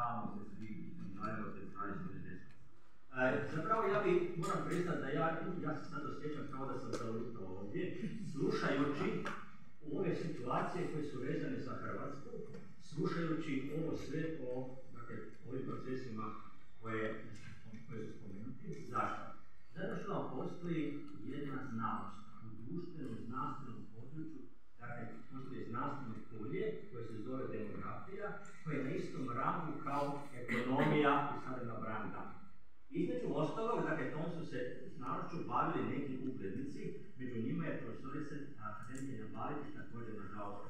tamo se svi naravno te tradicionalne deske. Zapravo ja moram priznati da ja se sad osjećam kao da sam zalutao ovdje, slušajući ove situacije koje su vezane za Hrvatsku, slušajući ovo sve o ovim procesima koje su spomenuti. Zašto? Zato što vam postoji jedna znanost u društvenom znanstvenom području, dakle postoji znanstveno polje koje se zove demografija, koje je na istom rangu kao ekonomija i sada nabrajam dalje. Između ostalog, dakle, tom su se znanošću bavili neki uglednici, među njima je profesorica Akademija Balić, također nažalost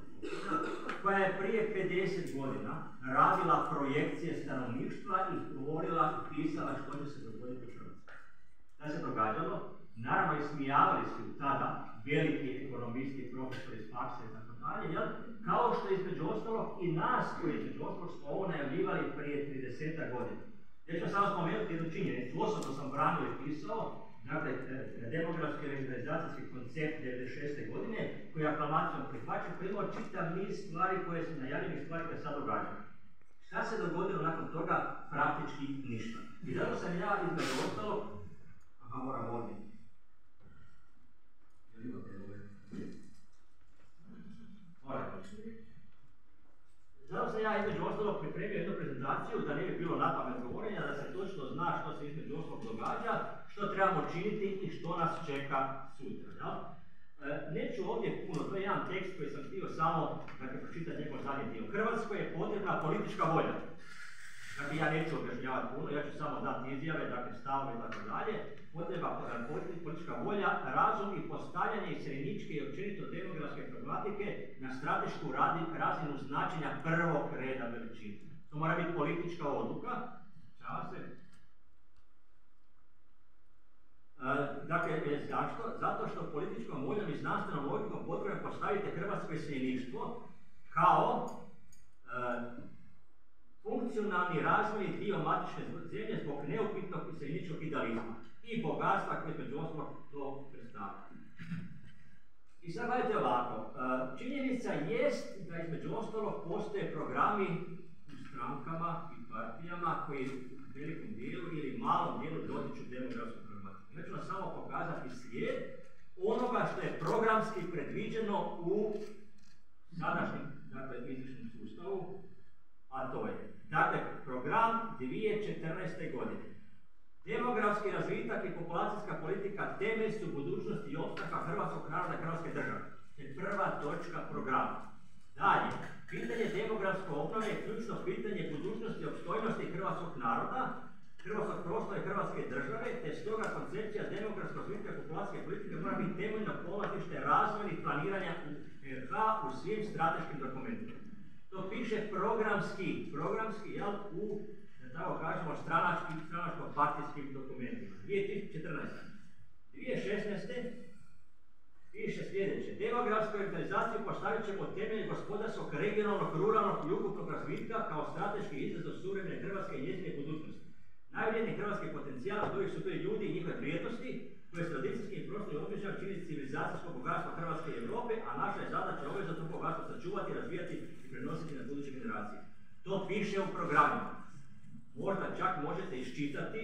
koja je prije 50 godina radila projekcije stanovništva i govorila i pisala što će se dogoditi u Hrvatskoj. Da se događalo, naravno ismijavali su tada veliki ekonomisti, profesori iz faksa i tako dalje, kao što je između ostalog i nas koji između ostalog smo ovo najavljivali prije 30 godina. Ja ću samo spomenuti jednu činjenicu, osobno sam branio i pisao, dakle, demografski revitalizacijski koncept 1996. godine, koji je aklamacijom prihvaćen, koji je imao čitav niz stvari koje su najavljene, stvari koje sad događaju. Šta se dogodilo nakon toga? Praktički ništa. I zato sam ja između ostalog, moram ovdje. Zato sam ja između ostalog pripremio jednu prezentaciju da ne bi bilo napamet govorenja, da se točno zna što se između ostalog događa, što trebamo činiti i što nas čeka sutra. Ja? Neću ovdje puno, to je jedan tekst koji sam htio samo pročitati njegov zadnji dio. Hrvatskoj je potrebna politička volja. Dakle, ja neću objašnjavati puno, ja ću samo dati izjave, dakle stavove i tako dalje. Potreba politička volja, razum i postavljanje iseljeničke i općenito demografske problematike na stratešku razinu značenja prvog reda veličine. To mora biti politička odluka. Dakle, zašto? Zato što političkom voljom i znanstvenom logikom potrebno postavite hrvatsko iseljeništvo kao funkcionalni razvojni dio matične zemlje zbog neupitnog iseljeničkog idealizma i bogatstva koje među ostalog to predstavlja. I sad gledajte ovako, činjenica jest da između ostalog postoje programi u strankama i partijama koji u velikom dijelu ili malom dijelu dotiču demografsku problematiku. Ja ću vam samo pokazati slijed onoga što je programski predviđeno u sadašnjem izvršnom sustavu, a to je, dakle, program 2014. godine. Demografski razvitak i populacijska politika temelj su budućnosti i opstanka hrvatskog naroda i hrvatske države. To je prva točka programa. Dalje, pitanje demografske obnove je ključno pitanje budućnosti i opstojnosti hrvatskog naroda, hrvatskog prostora i hrvatske države, te stoga koncepcija demografskog razvitka i populacijske politike mora biti temeljno polazište razvojnih planiranja u RH u svim strateškim dokumentima. To piše programski, jel, u, da tako kažemo, stranačko-partijskim dokumentima. 2014. 2016. piše sljedeće. Demografsku revitalizaciju postavit ćemo temelje gospodarskog, regionalnog, ruralnog i ukupnog razvitka kao strateški izazov suvremene Hrvatske i njezine budućnosti. Najvrijedniji hrvatski potencijal od kojih su bili ljudi i njihove vrijednosti, koje s tradicijskim i prostornim obilježjima čini civilizacijsko bogatstvo Hrvatske i Europe, a naša je zadaća obveza to bogatstvo sačuvati, razvijati i prenositi na buduće generacije. To piše u programima. Možda čak možete iščitati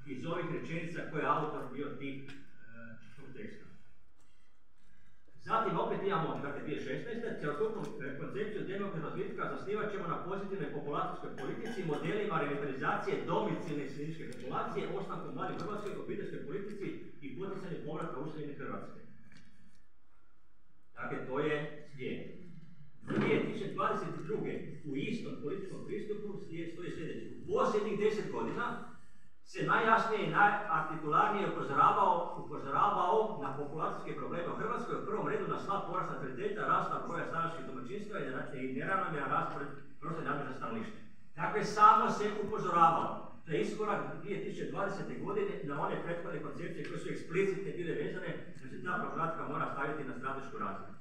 iz ovih rečenica koje je autor bio tog teksta. Zatim opet imamo, dakle, 2016. Cjelokupnu koncepciju demografskog razvitka zasnivat ćemo na pozitivnoj populacijskoj politici, modelima revitalizacije domicilne iseljeničke populacije, ostanku mladih Hrvatskoj, obiteljskoj politici i poticanju povratka useljene Hrvatske. Dakle, to je slijed. 2022. u istom političkom pristupu stoji sljedeće. U posljednjih 10 godina se najjasnije i najartikularnije upozoravao na populacijske probleme u Hrvatskoj, u prvom redu na slab porast nataliteta, rasta broja staračkih domaćinstva i neravnomjeran raspored prostorne nadležnosti stanovništva. Dakle, samo se upozoravalo. To je iskorak 2020. godine na one prethodne koncepcije koje su eksplicitne bile vezane da se ta problematika mora staviti na stratešku razinu.